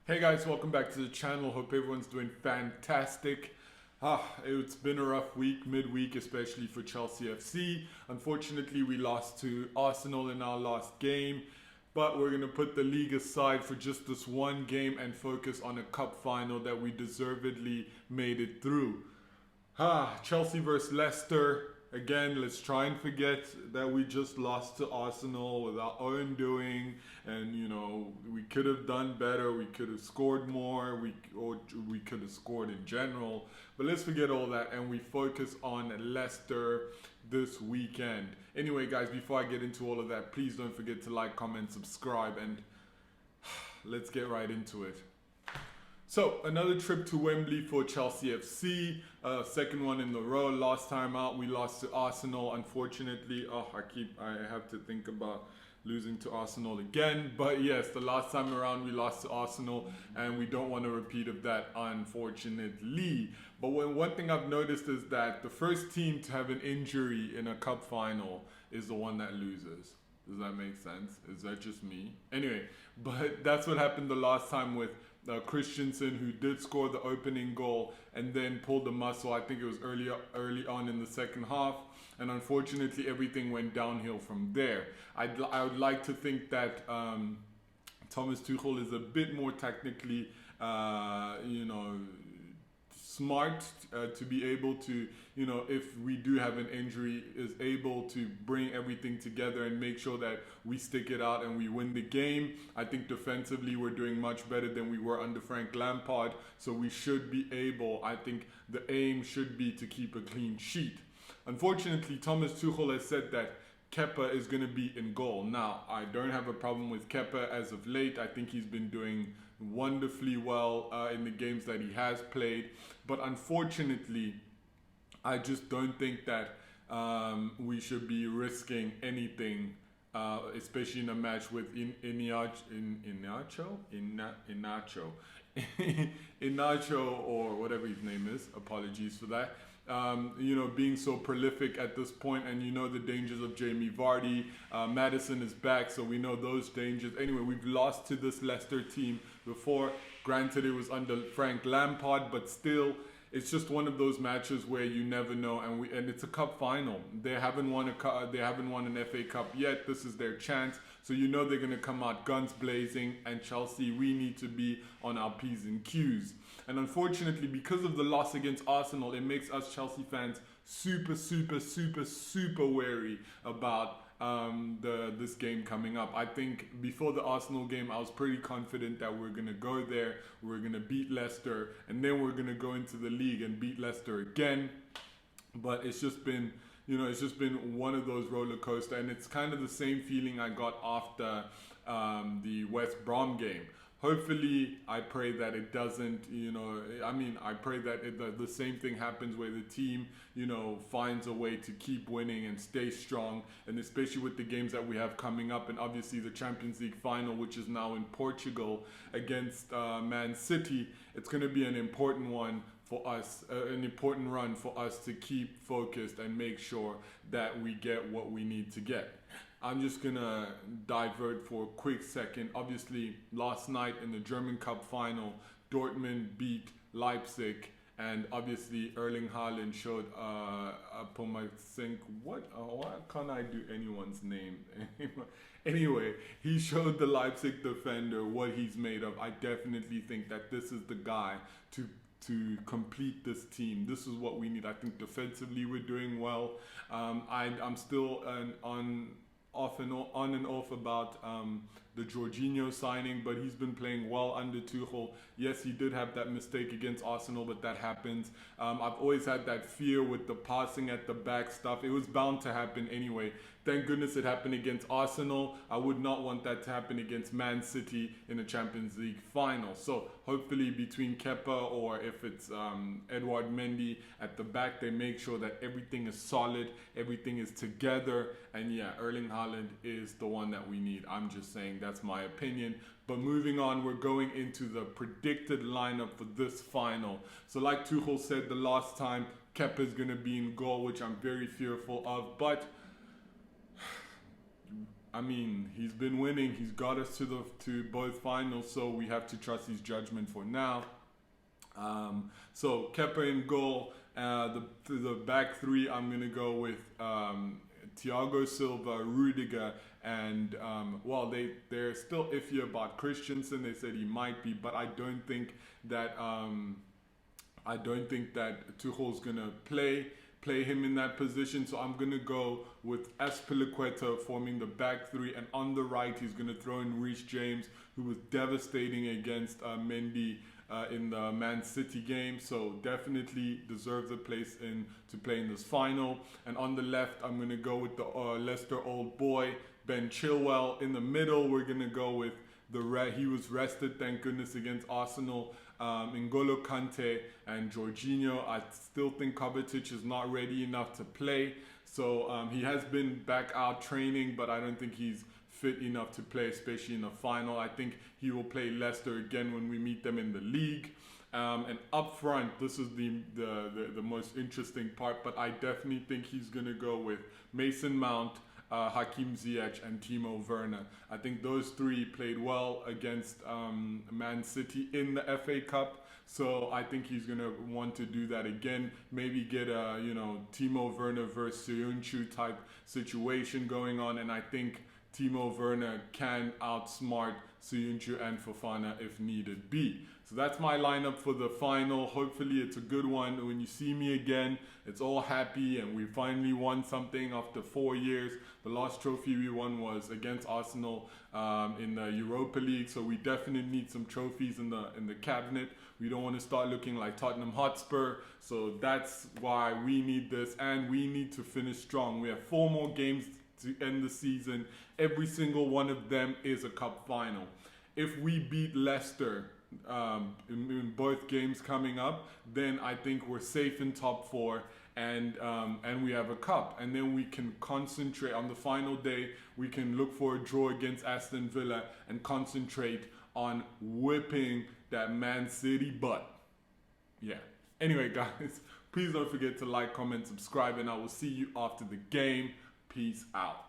Hey guys, welcome back to the channel. Hope everyone's doing fantastic. It's been a rough week, midweek, especially for Chelsea FC. Unfortunately, we lost to Arsenal in our last game, but we're going to put the league aside for just this one game and focus on a cup final that we deservedly made it through. Chelsea versus Leicester. Again, let's try and forget that we just lost to Arsenal with our own doing, and we could have done better. We could have scored more. We could have scored in general. But let's forget all that and we focus on Leicester this weekend. Anyway, guys, before I get into all of that, please don't forget to like, comment, subscribe, and let's get right into it. So, another trip to Wembley for Chelsea FC, second one in the row. Last time out, we lost to Arsenal. Unfortunately, I have to think about losing to Arsenal again. But yes, the last time around, we lost to Arsenal, and we don't want a repeat of that, unfortunately. But one thing I've noticed is that the first team to have an injury in a cup final is the one that loses. Does that make sense? Is that just me? Anyway, but that's what happened the last time with Christensen, who did score the opening goal and then pulled the muscle. I think it was early on in the second half, and unfortunately everything went downhill from there. I would like to think that Thomas Tuchel is a bit more technically smart to be able to, if we do have an injury, is able to bring everything together and make sure that we stick it out and we win the game. I think defensively we're doing much better than we were under Frank Lampard, so we should be able, I think the aim should be to keep a clean sheet. Unfortunately, Thomas Tuchel has said that Kepa is going to be in goal. Now, I don't have a problem with Kepa as of late. I think he's been doing wonderfully well in the games that he has played. But unfortunately, I just don't think that we should be risking anything, especially in a match with Inacho, or whatever his name is. Apologies for that. Being so prolific at this point, and the dangers of Jamie Vardy. Maddison is back, so we know those dangers. Anyway, we've lost to this Leicester team before. Granted, it was under Frank Lampard, but still, it's just one of those matches where you never know, and it's a cup final. They haven't won an FA Cup yet. This is their chance, so they're going to come out guns blazing. And Chelsea, we need to be on our P's and Q's. And unfortunately, because of the loss against Arsenal, it makes us Chelsea fans super wary about this game coming up. I think before the Arsenal game, I was pretty confident that we're going to go there, we're going to beat Leicester, and then we're going to go into the league and beat Leicester again. But it's just been one of those roller coaster, and it's kind of the same feeling I got after the West Brom game. Hopefully, I pray that it doesn't, I pray that the same thing happens where the team, finds a way to keep winning and stay strong. And especially with the games that we have coming up, and obviously the Champions League final, which is now in Portugal against Man City, it's going to be an important one for us, an important run for us to keep focused and make sure that we get what we need to get. I'm just gonna divert for a quick second. Obviously, last night in the German Cup Final, Dortmund beat Leipzig, and obviously Erling Haaland showed why can't I do anyone's name? Anyway, he showed the Leipzig defender what he's made of. I definitely think that this is the guy to complete this team. This is what we need. I think defensively we're doing well. I'm still on and off about the Jorginho signing, but he's been playing well under Tuchel. Yes, he did have that mistake against Arsenal, but that happens. I've always had that fear with the passing at the back stuff. It was bound to happen anyway. Thank goodness it happened against Arsenal. I would not want that to happen against Man City in a Champions League final. So hopefully between Kepa, or if it's Edouard Mendy at the back, they make sure that everything is solid, everything is together. And yeah, Erling Haaland is the one that we need. I'm just saying, that's my opinion. But moving on, we're going into the predicted lineup for this final. So like Tuchel said the last time, Kepa is going to be in goal, which I'm very fearful of. But I mean, he's been winning. He's got us to both finals, so we have to trust his judgment for now. So Kepa in goal. The back three, I'm gonna go with Thiago Silva, Rudiger, and they're still iffy about Christensen. They said he might be, but I don't think that Tuchel's gonna play him in that position. So I'm gonna go with Azpilicueta forming the back three, and on the right he's gonna throw in Reece James, who was devastating against Mendy in the Man City game, so definitely deserves a place to play in this final. And on the left, I'm going to go with the Leicester old boy, Ben Chilwell. In the middle, we're going to go with he was rested, thank goodness, against Arsenal, N'Golo Kante and Jorginho. I still think Kovacic is not ready enough to play, so he has been back out training, but I don't think he's fit enough to play, especially in the final. I think he will play Leicester again when we meet them in the league. And up front, this is the most interesting part, but I definitely think he's going to go with Mason Mount, Hakim Ziyech and Timo Werner. I think those three played well against Man City in the FA Cup, so I think he's going to want to do that again. Maybe get a Timo Werner versus Soyuncu type situation going on, and I think Timo Werner can outsmart Soyuncu and Fofana if needed be. So that's my lineup for the final. Hopefully it's a good one. When you see me again, it's all happy and we finally won something after 4 years. The last trophy we won was against Arsenal in the Europa League. So we definitely need some trophies in the cabinet. We don't want to start looking like Tottenham Hotspur. So that's why we need this, and we need to finish strong. We have 4 more games to end the season. Every single one of them is a cup final. If we beat Leicester in both games coming up, then I think we're safe in top 4, and we have a cup. And then we can concentrate on the final day. We can look for a draw against Aston Villa and concentrate on whipping that Man City butt. Yeah. Anyway, guys, please don't forget to like, comment, subscribe, and I will see you after the game. Peace out.